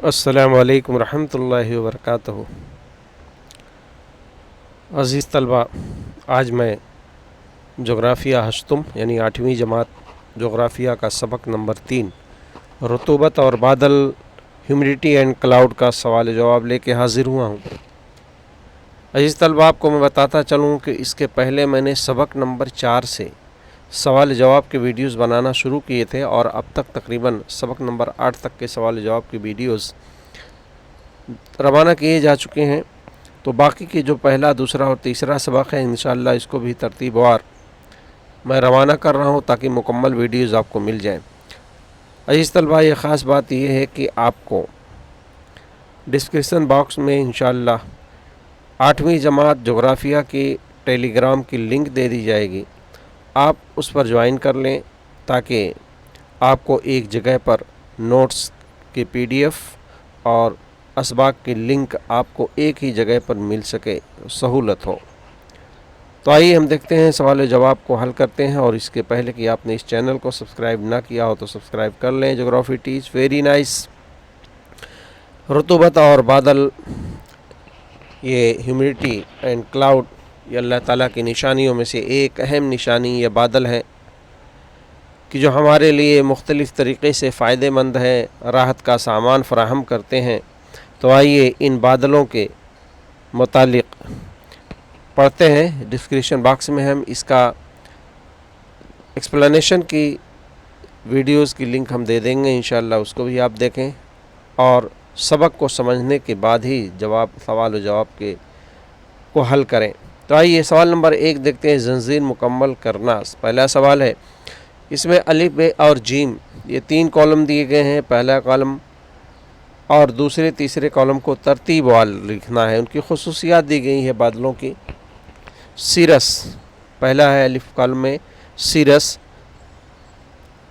السلام علیکم ورحمۃ اللہ وبرکاتہ۔ عزیز طلبہ، آج میں جغرافیہ ہشتم یعنی 8ویں جماعت جغرافیہ کا سبق نمبر 3 رطوبت اور بادل ہیومیڈیٹی اینڈ کلاؤڈ کا سوال جواب لے کے حاضر ہوا ہوں۔ عزیز طلبہ، آپ کو میں بتاتا چلوں کہ اس کے پہلے میں نے سبق نمبر 4 سے سوال جواب کے ویڈیوز بنانا شروع کیے تھے اور اب تک تقریباً سبق نمبر 8 تک کے سوال جواب کے ویڈیوز روانہ کیے جا چکے ہیں۔ تو باقی کے جو پہلا، دوسرا اور تیسرا سبق ہے، انشاءاللہ اس کو بھی ترتیب وار میں روانہ کر رہا ہوں تاکہ مکمل ویڈیوز آپ کو مل جائیں۔ عزیز طلبہ، یہ خاص بات یہ ہے کہ آپ کو ڈسکرپشن باکس میں انشاءاللہ 8ویں جماعت جغرافیہ کی ٹیلی گرام کی لنک دے دی جائے گی۔ آپ اس پر جوائن کر لیں تاکہ آپ کو ایک جگہ پر نوٹس کی PDF اور اسباق کی لنک آپ کو ایک ہی جگہ پر مل سکے، سہولت ہو۔ تو آئیے ہم دیکھتے ہیں سوال و جواب کو حل کرتے ہیں، اور اس کے پہلے کہ آپ نے اس چینل کو سبسکرائب نہ کیا ہو تو سبسکرائب کر لیں۔ جغرافی ٹیچ ویری نائس۔ رطوبت اور بادل، یہ ہیومیڈیٹی اینڈ کلاؤڈ، یہ اللہ تعالیٰ کی نشانیوں میں سے ایک اہم نشانی یہ بادل ہے کہ جو ہمارے لیے مختلف طریقے سے فائدہ مند ہے، راحت کا سامان فراہم کرتے ہیں۔ تو آئیے ان بادلوں کے متعلق پڑھتے ہیں۔ ڈسکرپشن باکس میں ہم اس کا ایکسپلینیشن کی ویڈیوز کی لنک ہم دے دیں گے، انشاءاللہ اس کو بھی آپ دیکھیں اور سبق کو سمجھنے کے بعد ہی سوال و جواب کو حل کریں۔ تو آئیے سوال نمبر 1 دیکھتے ہیں، زنجیر مکمل کرنا۔ پہلا سوال ہے، اس میں الف، ب اور جیم یہ 3 کالم دیے گئے ہیں۔ پہلا کالم اور دوسرے تیسرے کالم کو ترتیب وار لکھنا ہے۔ ان کی خصوصیات دی گئی ہے بادلوں کی۔ سیرس پہلا ہے الف کالم میں، سیرس،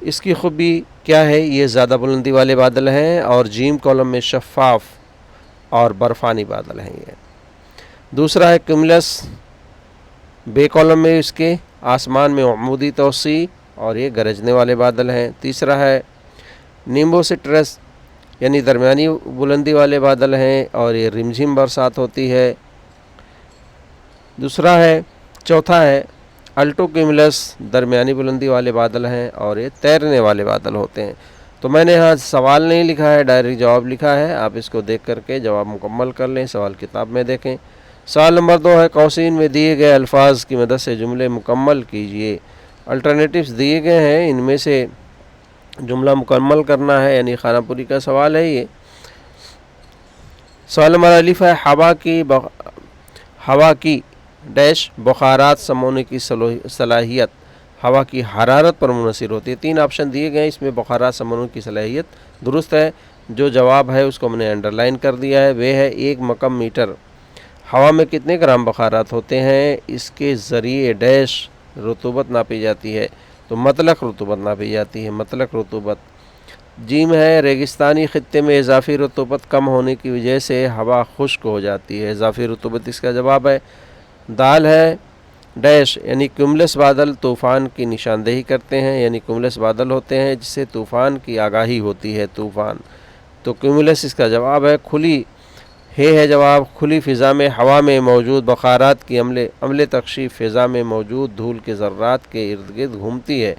اس کی خوبی کیا ہے؟ یہ زیادہ بلندی والے بادل ہیں۔ اور جیم کالم میں شفاف اور برفانی بادل ہیں یہ۔ دوسرا ہے کیمولس، بے کالم میں اس کے آسمان میں عمودی توسیع اور یہ گرجنے والے بادل ہیں۔ تیسرا ہے نیمبوسٹرس، یعنی درمیانی بلندی والے بادل ہیں اور یہ رمجھم برسات ہوتی ہے۔ چوتھا ہے الٹو کیمولس، درمیانی بلندی والے بادل ہیں اور یہ تیرنے والے بادل ہوتے ہیں۔ تو میں نے یہاں سوال نہیں لکھا ہے، ڈائریکٹ جواب لکھا ہے، آپ اس کو دیکھ کر کے جواب مکمل کر لیں، سوال کتاب میں دیکھیں۔ سوال نمبر 2 ہے، قوسین میں دیے گئے الفاظ کی مدد سے جملے مکمل کیجئے۔ الٹرنیٹیوز دیے گئے ہیں، ان میں سے جملہ مکمل کرنا ہے، یعنی خانہ پوری کا سوال ہے یہ۔ سوال نمبر الف ہے، ہوا کی ڈیش بخارات سمونے کی صلاحیت ہوا کی حرارت پر منحصر ہوتی ہے۔ 3 آپشن دیے گئے، اس میں بخارات سمونے کی صلاحیت درست ہے۔ جو جواب ہے اس کو ہم نے انڈر لائن کر دیا ہے، وہ ہے 1 مکم میٹر۔ ہوا میں کتنے گرام بخارات ہوتے ہیں؟ اس کے ذریعے ڈیش رطوبت ناپی جاتی ہے، تو مطلق رطوبت ناپی جاتی ہے، مطلق رطوبت۔ جیم ہے، ریگستانی خطے میں اضافی رطوبت کم ہونے کی وجہ سے ہوا خشک ہو جاتی ہے، اضافی رطوبت اس کا جواب ہے۔ دال ہے، ڈیش یعنی کیمولس بادل طوفان کی نشاندہی کرتے ہیں، یعنی کیمولس بادل ہوتے ہیں جس سے طوفان کی آگاہی ہوتی ہے، طوفان۔ تو کیمولس اس کا جواب ہے۔ کھلی ہے جواب، کھلی فضا میں ہوا میں موجود بخارات کی عمل تکشیف فضا میں موجود دھول کے ذرات کے ارد گرد گھومتی ہے،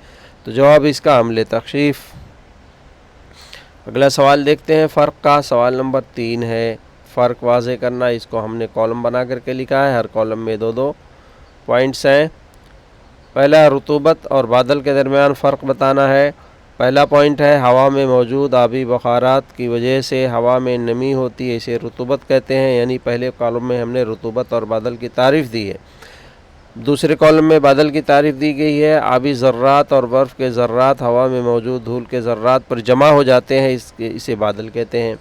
تو جواب اس کا عمل تکشیف۔ اگلا سوال دیکھتے ہیں فرق کا۔ سوال نمبر 3 ہے، فرق واضح کرنا۔ اس کو ہم نے کالم بنا کر کے لکھا ہے، ہر کالم میں 2 پوائنٹس ہیں۔ پہلا، رطوبت اور بادل کے درمیان فرق بتانا ہے۔ پہلا پوائنٹ ہے، ہوا میں موجود آبی بخارات کی وجہ سے ہوا میں نمی ہوتی ہے، اسے رطوبت کہتے ہیں، یعنی پہلے کالم میں ہم نے رطوبت اور بادل کی تعریف دی ہے۔ دوسرے کالم میں بادل کی تعریف دی گئی ہے۔ آبی ذرات اور برف کے ذرات ہوا میں موجود دھول کے ذرات پر جمع ہو جاتے ہیں، اسے بادل کہتے ہیں۔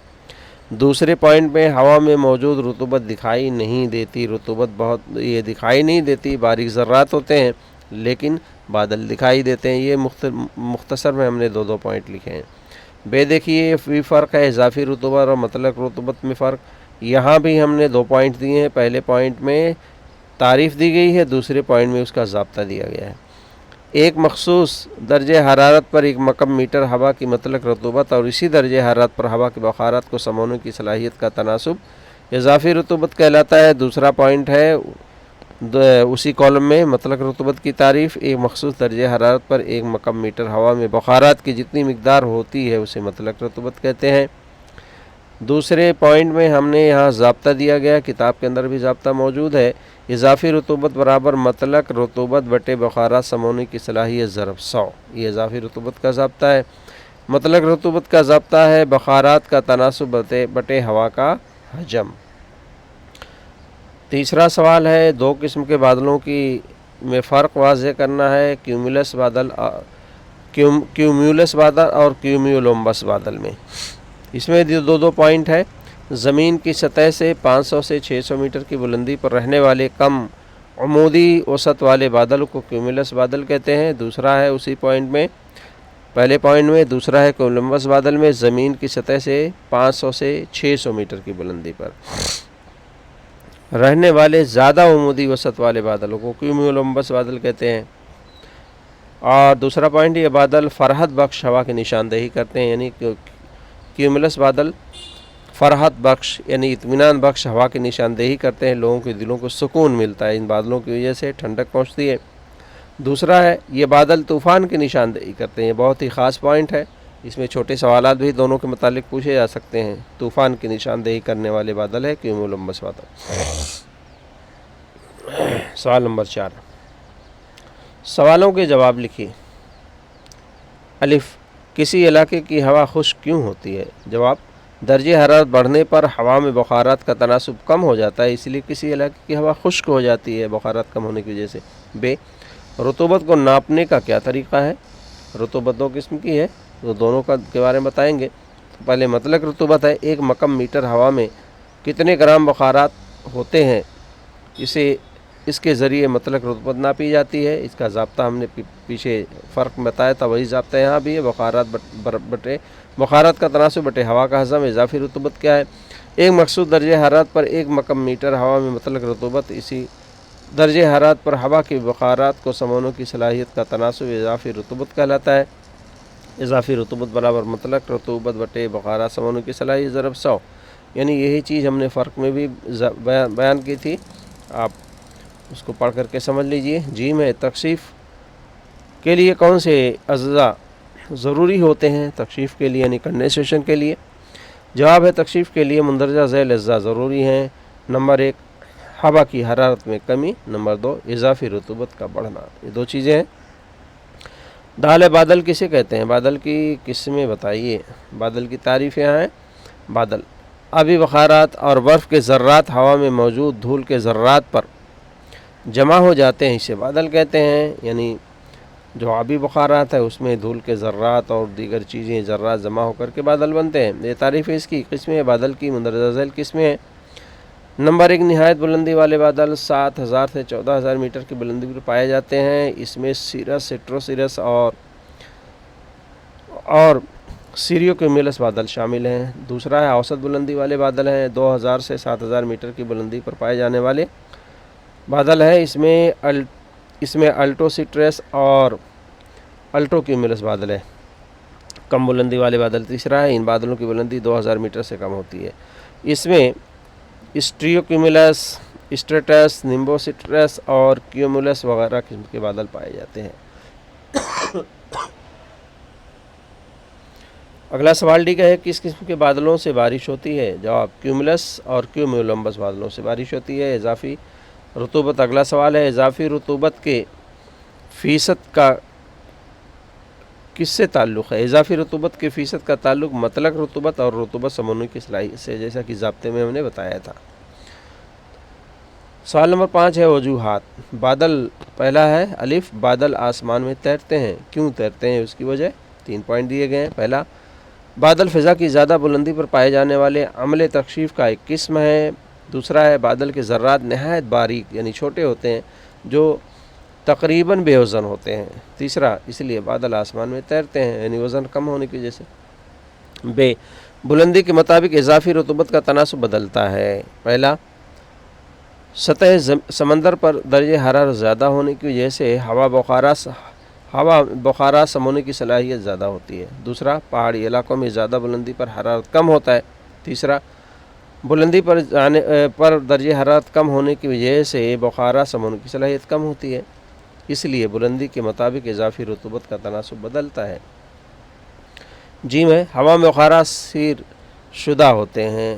دوسرے پوائنٹ میں ہوا میں موجود رطوبت دکھائی نہیں دیتی، یہ دکھائی نہیں دیتی، باریک ذرات ہوتے ہیں لیکن بادل دکھائی دیتے ہیں۔ یہ مختصر میں ہم نے 2 پوائنٹ لکھے ہیں۔ بے دیکھیے، یہ فرق ہے، اضافی رطوبت اور مطلق رطوبت میں فرق۔ یہاں بھی ہم نے 2 پوائنٹ دیے ہیں، پہلے پوائنٹ میں تعریف دی گئی ہے، دوسرے پوائنٹ میں اس کا ضابطہ دیا گیا ہے۔ ایک مخصوص درجہ حرارت پر ایک مکعب میٹر ہوا کی مطلق رطوبت اور اسی درجہ حرارت پر ہوا کے بخارات کو سمونے کی صلاحیت کا تناسب اضافی رطوبت کہلاتا ہے۔ دوسرا پوائنٹ ہے اسی کالم میں مطلق رطوبت کی تعریف، ایک مخصوص درجہ حرارت پر ایک مکعب میٹر ہوا میں بخارات کی جتنی مقدار ہوتی ہے اسے مطلق رطوبت کہتے ہیں۔ دوسرے پوائنٹ میں ہم نے یہاں ضابطہ دیا گیا، کتاب کے اندر بھی ضابطہ موجود ہے، اضافی رطوبت برابر مطلق رطوبت بٹے بخارات سمونے کی صلاحیت ضرب 100، یہ اضافی رطوبت کا ضابطہ ہے۔ مطلق رطوبت کا ضابطہ ہے بخارات کا تناسب بٹے ہوا کا حجم۔ تیسرا سوال ہے، دو قسم کے بادلوں میں فرق واضح کرنا ہے، کیومولس بادل اور کیومیولمبس بادل میں۔ اس میں دو پوائنٹ ہے، زمین کی سطح سے 500 سے 600 میٹر کی بلندی پر رہنے والے کم عمودی وسعت والے بادل کو کیومولس بادل کہتے ہیں۔ دوسرا ہے اسی پوائنٹ میں، پہلے پوائنٹ میں، دوسرا ہے کیومیولمبس بادل میں زمین کی سطح سے 500 سے 600 میٹر کی بلندی پر رہنے والے زیادہ عمودی وسعت والے بادلوں کو کیومیولمبس بادل کہتے ہیں۔ اور دوسرا پوائنٹ، یہ بادل فرحت بخش ہوا کی نشاندہی کرتے ہیں، یعنی کیومولس بادل فرحت بخش یعنی اطمینان بخش ہوا کی نشاندہی کرتے ہیں، لوگوں کے دلوں کو سکون ملتا ہے، ان بادلوں کی وجہ سے ٹھنڈک پہنچتی ہے۔ دوسرا ہے یہ بادل طوفان کی نشاندہی کرتے ہیں، یہ بہت ہی خاص پوائنٹ ہے، اس میں چھوٹے سوالات بھی دونوں کے متعلق پوچھے جا سکتے ہیں۔ طوفان کی نشاندہی کرنے والے بادل ہے کیومیولمبس بادل۔ سوال نمبر 4، سوالوں کے جواب لکھیے۔ الف، کسی علاقے کی ہوا خشک کیوں ہوتی ہے؟ جواب، درجہ حرارت بڑھنے پر ہوا میں بخارات کا تناسب کم ہو جاتا ہے، اس لیے کسی علاقے کی ہوا خشک ہو جاتی ہے بخارات کم ہونے کی وجہ سے۔ ب، رطوبت کو ناپنے کا کیا طریقہ ہے؟ رطوبت دو قسم کی ہے، تو دونوں کے بارے میں بتائیں گے۔ پہلے مطلق رطوبت ہے، ایک مکعب میٹر ہوا میں کتنے گرام بخارات ہوتے ہیں، اس کے ذریعے مطلق رطوبت ناپی جاتی ہے۔ اس کا ضابطہ ہم نے پیچھے فرق بتایا تھا، وہی ضابطہ یہاں بھی ہے، بخارات کا تناسب بٹے ہوا کا حجم۔ اضافی رطوبت کیا ہے؟ ایک مخصوص درجہ حرارت پر ایک مکعب میٹر ہوا میں مطلق رطوبت، اسی درجہ حرارت پر ہوا کی بخارات کو سمونے کی صلاحیت کا تناسب اضافی رطوبت کہلاتا ہے۔ اضافی رطوبت برابر مطلق رطوبت بٹے بخارات سمونے کی صلاحیت ضرب 100، یعنی یہی چیز ہم نے فرق میں بھی بیان کی تھی، آپ اس کو پڑھ کر کے سمجھ لیجئے۔ جی میں، تکشیف کے لیے کون سے اجزاء ضروری ہوتے ہیں؟ تکشیف کے لیے یعنی کنڈنسیشن کے لیے، جواب ہے تکشیف کے لیے مندرجہ ذیل اجزاء ضروری ہیں۔ نمبر 1، ہوا کی حرارت میں کمی، نمبر 2، اضافی رطوبت کا بڑھنا، یہ دو چیزیں ہیں۔ دال بادل کسے کہتے ہیں؟ بادل کی قسمیں بتائیے۔ بادل کی تعریف یہاں ہے۔ بادل آبی بخارات اور برف کے ذرات ہوا میں موجود دھول کے ذرات پر جمع ہو جاتے ہیں، اسے بادل کہتے ہیں، یعنی جو آبی بخارات ہے اس میں دھول کے ذرات اور دیگر چیزیں ذرات جمع ہو کر کے بادل بنتے ہیں، یہ تعریف ہے اس کی۔ قسمیں بادل کی مندرجہ ذیل قسمیں ہیں۔ نمبر 1، نہایت بلندی والے بادل 7000 سے 14000 میٹر کی بلندی پر پائے جاتے ہیں، اس میں سیرس، سٹروسیرس اور سیریو کیومولس بادل شامل ہیں۔ دوسرا ہے اوسط بلندی والے بادل ہیں، 2000 سے 7000 میٹر کی بلندی پر پائے جانے والے بادل ہے، اس میں الٹو سٹرس اور الٹو کیومولس بادل ہے۔ کم بلندی والے بادل تیسرا ہے، ان بادلوں کی بلندی 2000 میٹر سے کم ہوتی ہے، اس میں اسٹریو کیومولس، اسٹریٹس، نیمبو سٹرس اور کیومولس وغیرہ قسم کے بادل پائے جاتے ہیں۔ اگلا سوال ڈی کا ہے، کس قسم کے بادلوں سے بارش ہوتی ہے؟ جواب، کیومولس اور کیومیولمبس بادلوں سے بارش ہوتی ہے۔ اضافی رطوبت اگلا سوال ہے، اضافی رطوبت کے فیصد کا کس سے تعلق ہے؟ اضافی رطوبت کے فیصد کا تعلق مطلق رطوبت اور رطوبت سمونے کی صلاحیت سے، جیسا کہ ضابطے میں ہم نے بتایا تھا۔ سوال نمبر 5 ہے، وجوہات۔ بادل پہلا ہے، الف، بادل آسمان میں تیرتے ہیں، کیوں تیرتے ہیں اس کی وجہ 3 پوائنٹ دیے گئے ہیں۔ پہلا، بادل فضا کی زیادہ بلندی پر پائے جانے والے عمل تکشیف کا ایک قسم ہے۔ دوسرا ہے، بادل کے ذرات نہایت باریک یعنی چھوٹے ہوتے ہیں جو تقریباً بے وزن ہوتے ہیں۔ تیسرا، اس لیے بادل آسمان میں تیرتے ہیں یعنی وزن کم ہونے کی وجہ سے۔ بے، بلندی کے مطابق اضافی رطوبت کا تناسب بدلتا ہے۔ پہلا، سطح سمندر پر درجہ حرارت زیادہ ہونے کی وجہ سے ہوا بخارات سم ہونے کی صلاحیت زیادہ ہوتی ہے۔ دوسرا، پہاڑی علاقوں میں زیادہ بلندی پر حرارت کم ہوتا ہے۔ تیسرا، بلندی پر درجہ حرارت کم ہونے کی وجہ سے بخارات سم ہونے کی صلاحیت کم ہوتی ہے، اس لیے بلندی کے مطابق اضافی رطوبت کا تناسب بدلتا ہے۔ جی میں ہوا میں بخارات سیر شدہ ہوتے ہیں۔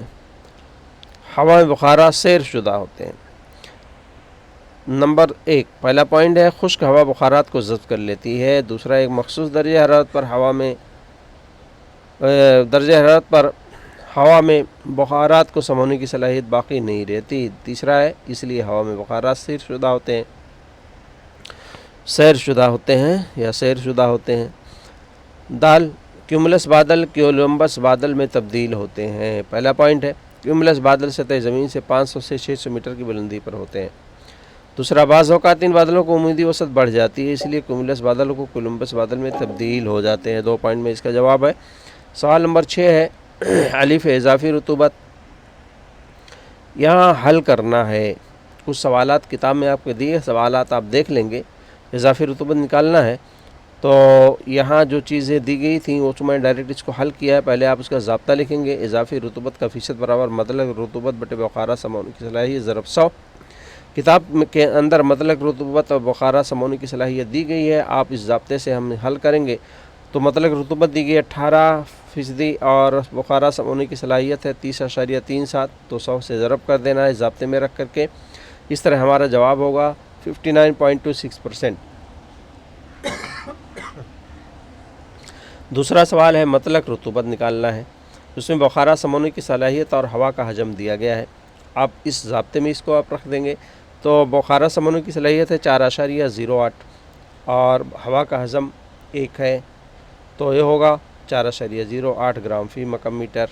ہوا میں بخارات سیر شدہ ہوتے ہیں۔ نمبر 1، پہلا پوائنٹ ہے خشک ہوا بخارات کو ضبط کر لیتی ہے۔ دوسرا، ایک مخصوص درجہ حرارت پر ہوا میں بخارات کو سم ہونے کی صلاحیت باقی نہیں رہتی۔ تیسرا ہے اس لیے ہوا میں بخارات سیر شدہ ہوتے ہیں۔ دال، کیومولس بادل کیولمبس بادل میں تبدیل ہوتے ہیں۔ پہلا پوائنٹ ہے کیومولس بادل سطح زمین سے 500 سے 600 میٹر کی بلندی پر ہوتے ہیں۔ دوسرا، بعض اوقات ان بادلوں کو عمودی وسعت بڑھ جاتی ہے، اس لیے کیومولس بادلوں کو کولمبس بادل میں تبدیل ہو جاتے ہیں۔ 2 پوائنٹ میں اس کا جواب ہے۔ سوال نمبر 6 ہے الف اضافی رطوبت۔ یہاں حل کرنا ہے، کچھ سوالات کتاب میں آپ کے دیے سوالات آپ دیکھ لیں گے۔ اضافی رطوبت نکالنا ہے تو یہاں جو چیزیں دی گئی تھیں وہ میں ڈائریکٹ اس کو حل کیا ہے۔ پہلے آپ اس کا ضابطہ لکھیں گے، اضافی رطوبت کا فیصد برابر مطلق رطوبت بٹے بخارات سم ہونے کی صلاحیت ضرب 100۔ کتاب کے اندر مطلق رطوبت اور بخارات سم ہونے کی صلاحیت دی گئی ہے، آپ اس ضابطے سے ہم حل کریں گے تو مطلق رطوبت دی گئی 18% اور بخارات سم ہونے کی صلاحیت ہے 30.37، تو 100 سے ضرب کر دینا ہے ضابطے میں رکھ کر کے۔ اس طرح ہمارا جواب ہوگا 59.26%۔ دوسرا سوال ہے مطلق رطوبت نکالنا ہے، اس میں بخارات سم ہونے کی صلاحیت اور ہوا کا حجم دیا گیا ہے۔ آپ اس ضابطے میں اس کو آپ رکھ دیں گے تو بخارات سم ہونے کی صلاحیت ہے 4.08 اور ہوا کا حجم 1 ہے، تو یہ ہوگا 4.08 گرام فی مکم میٹر۔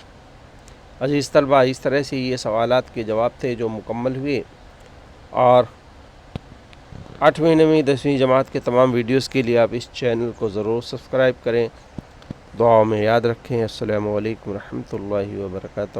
عزیز طلبہ، اس طرح سے یہ سوالات کے جواب تھے جو مکمل ہوئے، اور 8ویں 9ویں 10ویں جماعت کے تمام ویڈیوز کے لیے آپ اس چینل کو ضرور سبسکرائب کریں۔ دعاؤں میں یاد رکھیں۔ السلام علیکم ورحمۃ اللہ وبرکاتہ۔